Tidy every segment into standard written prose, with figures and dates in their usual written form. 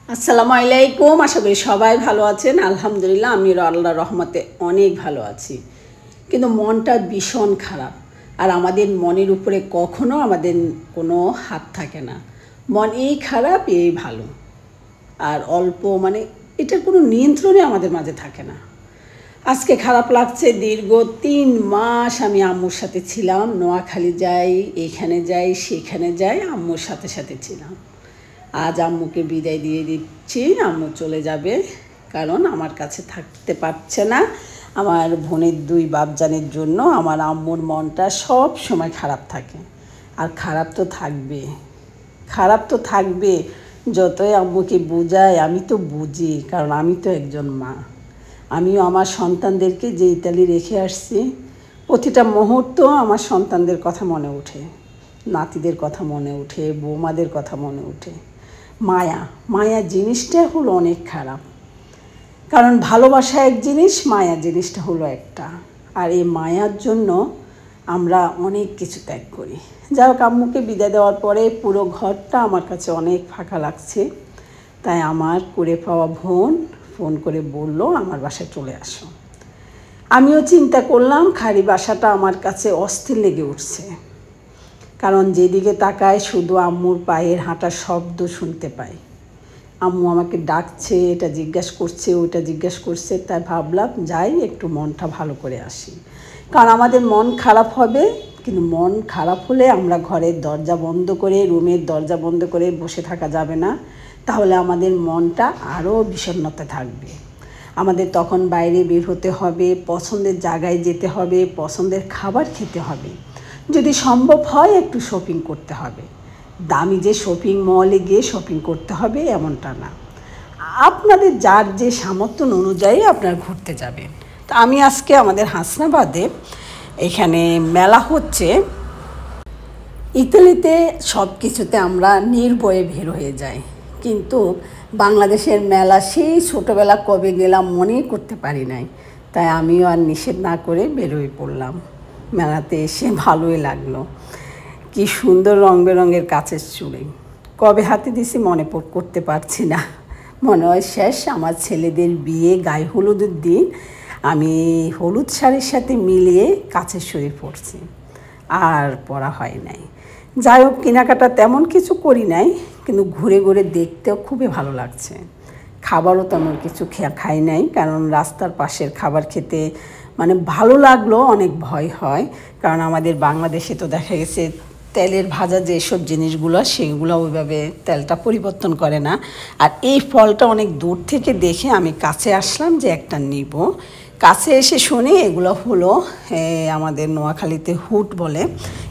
আসসালামু আলাইকুম। আশা করি সবাই ভালো আছেন। আলহামদুলিল্লাহ আমিও আল্লাহর রহমতে অনেক ভালো আছি, কিন্তু মনটা ভীষণ খারাপ। আর আমাদের মনের উপরে কখনো আমাদের কোনো হাত থাকে না। মন এই খারাপ এই ভালো, আর অল্প এটার কোনো নিয়ন্ত্রণে আমাদের মাঝে থাকে না। আজকে খারাপ লাগছে। দীর্ঘ 3 মাস আমি আম্মুর সাথে ছিলাম। নোয়াখালী যাই, এখানে যাই, সেখানে যাই, আম্মুর সাথে সাথে ছিলাম। আজ আম্মুকে বিদায় দিয়ে দিচ্ছি। আম্মু চলে যাবে, কারণ আমার কাছে থাকতে পারছে না। আমার বোনের 2 বাপজানের জন্য আমার আম্মুর মনটা সব সময় খারাপ থাকে। আর খারাপ তো থাকবে, খারাপ তো থাকবে। যতই আম্মুকে বোঝাই, আমি তো বুঝি, কারণ আমি তো একজন মা। আমিও আমার সন্তানদেরকে যে ইতালি রেখে আসছি, প্রতিটা মুহূর্ত আমার সন্তানদের কথা মনে ওঠে, নাতিদের কথা মনে ওঠে, বৌমাদের কথা মনে ওঠে। মায়া মায়া জিনিসটা হলো অনেক খারাপ, কারণ ভালোবাসা এক জিনিস, মায়া জিনিসটা হলো একটা। আর এই মায়ার জন্য আমরা অনেক কিছু ত্যাগ করি। যাই হোক, আম্মুকে বিদায় দেওয়ার পরে পুরো ঘরটা আমার কাছে অনেক ফাঁকা লাগছে। তাই আমার করে পাওয়া বোন ফোন করে বলল আমার বাসায় চলে আসো। আমিও চিন্তা করলাম, খালি বাসাটা আমার কাছে অস্থির লেগে উঠছে, কারণ যেদিকে তাকায় শুধু আম্মুর পায়ের হাঁটার শব্দ শুনতে পাই। আম্মু আমাকে ডাকছে, এটা জিজ্ঞাসা করছে, ওইটা জিজ্ঞাসা করছে। তাই ভাবলাম যাই, একটু মনটা ভালো করে আসি। কারণ আমাদের মন খারাপ হবে, কিন্তু মন খারাপ হলে আমরা ঘরের দরজা বন্ধ করে, রুমের দরজা বন্ধ করে বসে থাকা যাবে না। তাহলে আমাদের মনটা আরও বিষণ্ণতা থাকবে। আমাদের তখন বাইরে বের হতে হবে, পছন্দের জায়গায় যেতে হবে, পছন্দের খাবার খেতে হবে, যদি সম্ভব হয় একটু শপিং করতে হবে। দামি যে শপিং মলে গিয়ে শপিং করতে হবে এমনটা না, আপনাদের যার যে সামর্থ্য অনুযায়ী আপনারা ঘুরতে যাবেন। তো আমি আজকে আমাদের হাসনাবাদে এখানে মেলা হচ্ছে। ইতালিতে সব কিছুতে আমরা নির্ভয়ে বের হয়ে যাই, কিন্তু বাংলাদেশের মেলা সেই ছোটোবেলা কবে গেলাম মনেই করতে পারি নাই। তাই আমিও আর নিষেধ না করে বেরোয় পড়লাম। মেলাতে এসে ভালোই লাগলো। কি সুন্দর রং বেরঙের কাচের চুড়ি, কবে হাতে দিছি মনে করতে পারছি না। মনে হয় শেষ আমার ছেলেদের বিয়ে, গায়ে হলুদের দিন আমি হলুদ শাড়ির সাথে মিলিয়ে কাচের চুড়ি পরছি, আর পরা হয় নাই। যাই হোক, কেনাকাটা তেমন কিছু করি নাই, কিন্তু ঘুরে ঘুরে দেখতেও খুবই ভালো লাগছে। খাবারও তেমন কিছু খাই নাই, কারণ রাস্তার পাশের খাবার খেতে ভালো লাগলো, অনেক ভয় হয়। কারণ আমাদের বাংলাদেশে তো দেখা গেছে তেলের ভাজা যেসব জিনিসগুলো, সেগুলো ওইভাবে তেলটা পরিবর্তন করে না। আর এই ফলটা অনেক দূর থেকে দেখে আমি কাছে আসলাম যে একটা নিব। কাছে এসে শুনি এগুলো হলো আমাদের নোয়াখালীতে হুট বলে,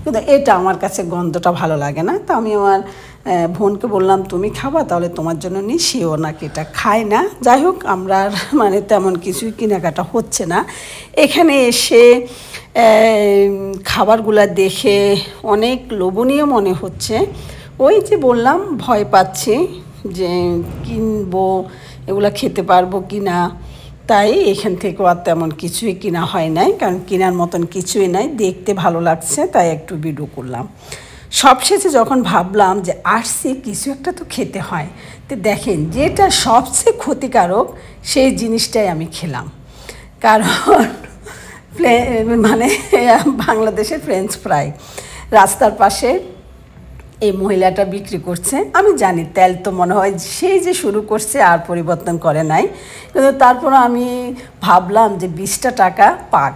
কিন্তু এটা আমার কাছে গন্ধটা ভালো লাগে না। তো আমি আমার বোনকে বললাম তুমি খাবা, তাহলে তোমার জন্য নিই। সেও নাকি এটা খায় না। যাই হোক, আমরা তেমন কিছুই কেনাকাটা হচ্ছে না। এখানে এসে খাবারগুলো দেখে অনেক লোভনীয় মনে হচ্ছে। ওই যে বললাম, ভয় পাচ্ছি যে কিনবো, এগুলো খেতে পারবো কি না। তাই এখান থেকেও আর তেমন কিছুই কিনা হয় নাই, কারণ কেনার মতন কিছুই নাই। দেখতে ভালো লাগছে তাই একটু ভিডিও করলাম। সবশেষে যখন ভাবলাম যে আসছি কিছু একটা তো খেতে হয়, তো দেখেন যেটা সবচেয়ে ক্ষতিকারক সেই জিনিসটাই আমি খেলাম। কারণ বাংলাদেশের ফ্রেঞ্চ ফ্রাই রাস্তার পাশে এই মহিলাটা বিক্রি করছে। আমি জানি তেল তো মনে হয় সেই যে শুরু করছে আর পরিবর্তন করে নাই, কিন্তু তারপর আমি ভাবলাম যে 20 টাকা পাক,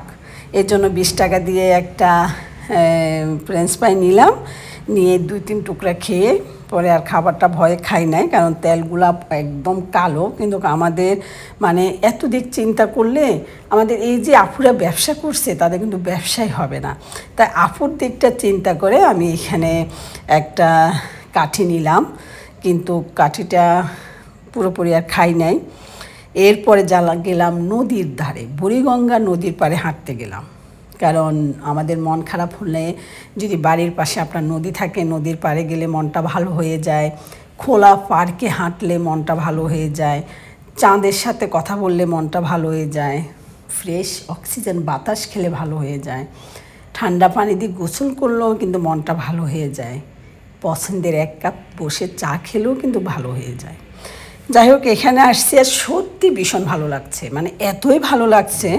এর জন্য 20 টাকা দিয়ে একটা ফ্রেঞ্চ ফ্রাই নিলাম। নিয়ে 2-3 টুকরা খেয়ে পরে আর খাবারটা ভয়ে খাই নাই, কারণ তেলগুলা একদম কালো। কিন্তু আমাদের এত দিক চিন্তা করলে আমাদের এই যে আপুরা ব্যবসা করছে তাদের কিন্তু ব্যবসাই হবে না। তাই আপুর দিকটা চিন্তা করে আমি এখানে একটা কাঠি নিলাম, কিন্তু কাঠিটা পুরোপুরি আর খাই নাই। এরপরে গেলাম নদীর ধারে, বুড়িগঙ্গা নদীর পাড়ে হাঁটতে গেলাম। কারণ আমাদের মন খারাপ হলে যদি বাড়ির পাশে আপনার নদী থাকে, নদীর পাড়ে গেলে মনটা ভালো হয়ে যায়। খোলা পার্কে হাঁটলে মনটা ভালো হয়ে যায়। চাঁদের সাথে কথা বললে মনটা ভালো হয়ে যায়। ফ্রেশ অক্সিজেন বাতাস খেলে ভালো হয়ে যায়। ঠান্ডা পানি দিয়ে গোসল করলেও কিন্তু মনটা ভালো হয়ে যায়। পছন্দের 1 কাপ বসে চা খেলেও কিন্তু ভালো হয়ে যায়। যাই হোক, এখানে আসছি আর সত্যি ভীষণ ভালো লাগছে, মানে এতই ভালো লাগছে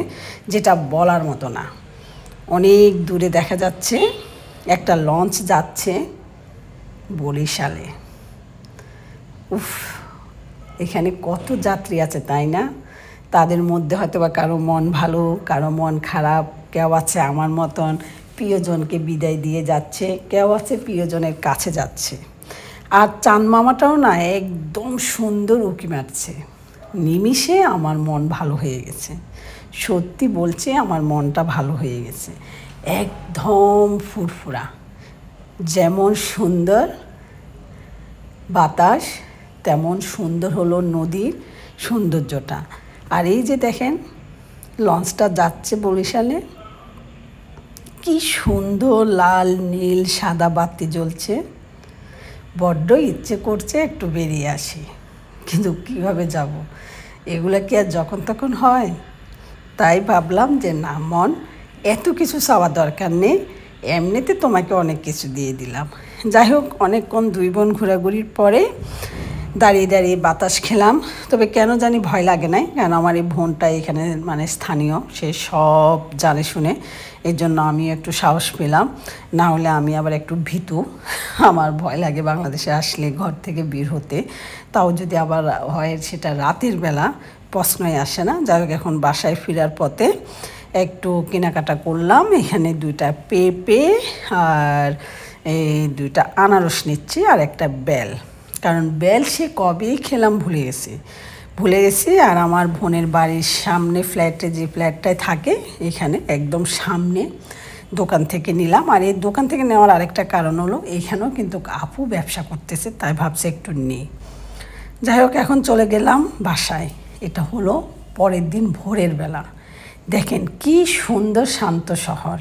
যেটা বলার মতো না। অনেক দূরে দেখা যাচ্ছে একটা লঞ্চ যাচ্ছে বরিশালে। উফ, এখানে কত যাত্রী আছে তাই না? তাদের মধ্যে হয়তো বা কারো মন ভালো, কারো মন খারাপ, কেউ আছে আমার মতন প্রিয়জনকে বিদায় দিয়ে যাচ্ছে, কেউ আছে প্রিয়জনের কাছে যাচ্ছে। আর চাঁদ মামাটাও না একদম সুন্দর উঁকি মারছে। নিমিষে আমার মন ভালো হয়ে গেছে, সত্যি বলছি আমার মনটা ভালো হয়ে গেছে, একদম ফুরফুরা। যেমন সুন্দর বাতাস তেমন সুন্দর হলো নদীর সৌন্দর্যটা। আর এই যে দেখেন লঞ্চটা যাচ্ছে বরিশালে, কি সুন্দর লাল নীল সাদা বাতি জ্বলছে। বড্ড ইচ্ছে করছে একটু বেরিয়ে আসি, কিন্তু কিভাবে যাব? এগুলো কি আর যখন তখন হয়? তাই ভাবলাম যে না মন, এত কিছু চাওয়ার দরকার নেই, এমনিতে তোমাকে অনেক কিছু দিয়ে দিলাম। যাই হোক, অনেকক্ষণ দুই বোন ঘোরাঘুরির পরে দাঁড়িয়ে দাঁড়িয়ে বাতাস খেলাম। তবে কেন জানি ভয় লাগে নাই, কারণ আমার এই বোনটা এখানে মানে স্থানীয়, সে সব জানে শুনে, এর জন্য আমি একটু সাহস পেলাম। না হলে আমি আবার একটু ভীতু, আমার ভয় লাগে বাংলাদেশে আসলে ঘর থেকে বের হতে, তাও যদি আবার হয় সেটা রাতের বেলা, প্রশ্নই আসে না। যাই হোক, এখন বাসায় ফেরার পথে একটু কেনাকাটা করলাম। এখানে 2টা পেঁপে আর এই 2টা আনারস নিচ্ছি আর একটা বেল, কারণ বেল সে কবেই খেলাম ভুলে গেছি। আর আমার বোনের বাড়ির সামনে ফ্ল্যাটে, যে ফ্ল্যাটটায় থাকে এখানে একদম সামনে দোকান থেকে নিলাম। আর এই দোকান থেকে নেওয়ার আরেকটা কারণ হলো এখানেও কিন্তু আপু ব্যবসা করতেছে, তাই ভাবছি একটু নিই। যাই হোক, এখন চলে গেলাম বাসায়। এটা হলো পরের দিন ভোরের বেলা। দেখেন কি সুন্দর শান্ত শহর।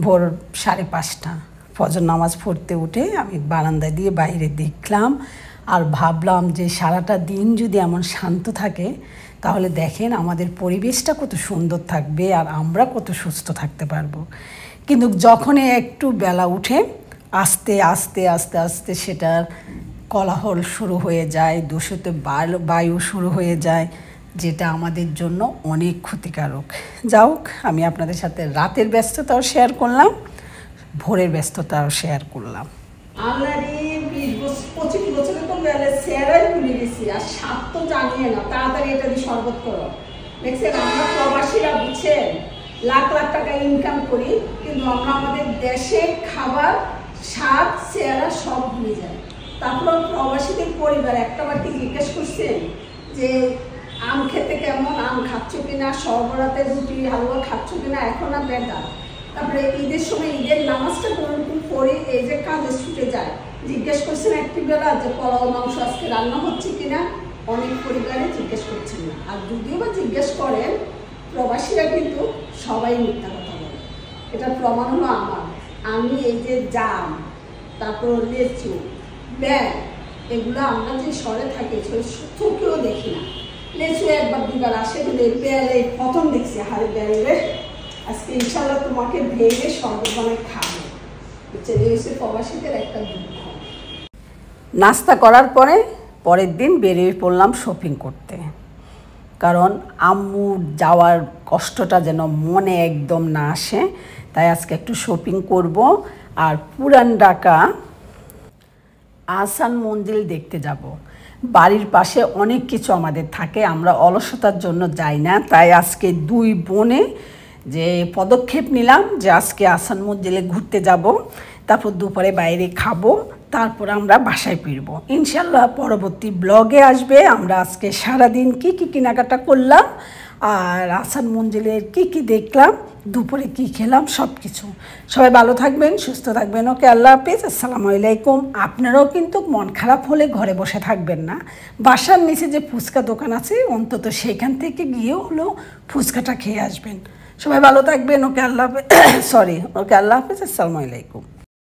ভোর 5:30 ফজর নামাজ পড়তে উঠে আমি বারান্দায় দিয়ে বাইরে দেখলাম আর ভাবলাম যে সারাটা দিন যদি এমন শান্ত থাকে তাহলে দেখেন আমাদের পরিবেশটা কত সুন্দর থাকবে আর আমরা কত সুস্থ থাকতে পারবো। কিন্তু যখনই একটু বেলা উঠে আস্তে আস্তে আস্তে আস্তে সেটার কোলাহল শুরু হয়ে যায়, দূষিত বায়ু শুরু হয়ে যায়, যেটা আমাদের জন্য অনেক ক্ষতিকারক। যাওক, আমি আপনাদের সাথে রাতের ব্যস্ততাও শেয়ার করলাম, ভোরের ব্যস্ততাও শেয়ার করলাম। আমরারই 20-25 বছরে তো শেয়ারাই ভুলে গেছি, আর স্বাদ তো জানিয়ে না। তাড়াতাড়ি এটা দিয়ে শরবত করো। দেখছেন, আমরা প্রবাসীরা বুঝছেন লাখ লাখ টাকা ইনকাম করি, কিন্তু আমরা আমাদের দেশের খাবার স্বাদ শেয়ারা সব ভুলে যাই। তারপর প্রবাসীদের পরিবার একটা বাড়িতে জিজ্ঞেস করছেন যে আম খেতে কেমন, আম খাচ্ছ কিনা, সরবরাতে রুটি হালুয়া খাচ্ছ কিনা, এখন আর বেদার। তারপরে ঈদের সময় ঈদের নামাজটা কোনোরকম পরে এই যে কাজে ছুটে যায়, জিজ্ঞেস করছেন একটি বেলা যে পোলাও মাংস আজকে রান্না হচ্ছে কিনা, অনেক পরিবারে জিজ্ঞেস করছেন না। আর যদিও বা জিজ্ঞেস করেন, প্রবাসীরা কিন্তু সবাই মিথ্যা কথা বলে। এটা প্রমাণ হলো আমি এই যে জাম, তারপর লেচু, ব্যাগ, এগুলো আমরা যে শহরে থাকি চোখেও দেখি না। লেচু একবার দুবার আসে, কিন্তু বেলে প্রথম দেখছি, হারে বেলে আজকে ইনশাল্লাহ তোমাকে ভেঙে শরবত বানায় খাবো। এই হচ্ছে প্রবাসীদের একটা দুঃখ। নাস্তা করার পরে পরের দিন বেরিয়ে পড়লাম শপিং করতে, কারণ আম্মু যাওয়ার কষ্টটা যেন মনে একদম না আসে, তাই আজকে একটু শপিং করব। আর পুরান ঢাকা আহসান মঞ্জিল দেখতে যাব। বাড়ির পাশে অনেক কিছু আমাদের থাকে, আমরা অলসতার জন্য যাই না। তাই আজকে 2 বোনে যে পদক্ষেপ নিলাম যে আজকে আহসান মঞ্জিলে ঘুরতে যাব, তারপর দুপুরে বাইরে খাবো, তারপর আমরা বাসায় ফিরব। ইনশাল্লাহ পরবর্তী ব্লগে আসবে আমরা আজকে সারাদিন কী কী কেনাকাটা করলাম আর আহসান মঞ্জিলের কী দেখলাম, দুপুরে কী খেলাম, সব কিছু। সবাই ভালো থাকবেন, সুস্থ থাকবেন। ওকে, আল্লাহ হাফিজ, আসসালামু আলাইকুম। আপনারাও কিন্তু মন খারাপ হলে ঘরে বসে থাকবেন না, বাসার নিচে যে ফুচকা দোকান আছে অন্তত সেখান থেকে গিয়েও হলেও ফুচকাটা খেয়ে আসবেন। সবাই ভালো থাকবেন। ওকে, আল্লাহ হাফিজ, ওকে, আল্লাহ হাফিজ, আসসালামু আলাইকুম।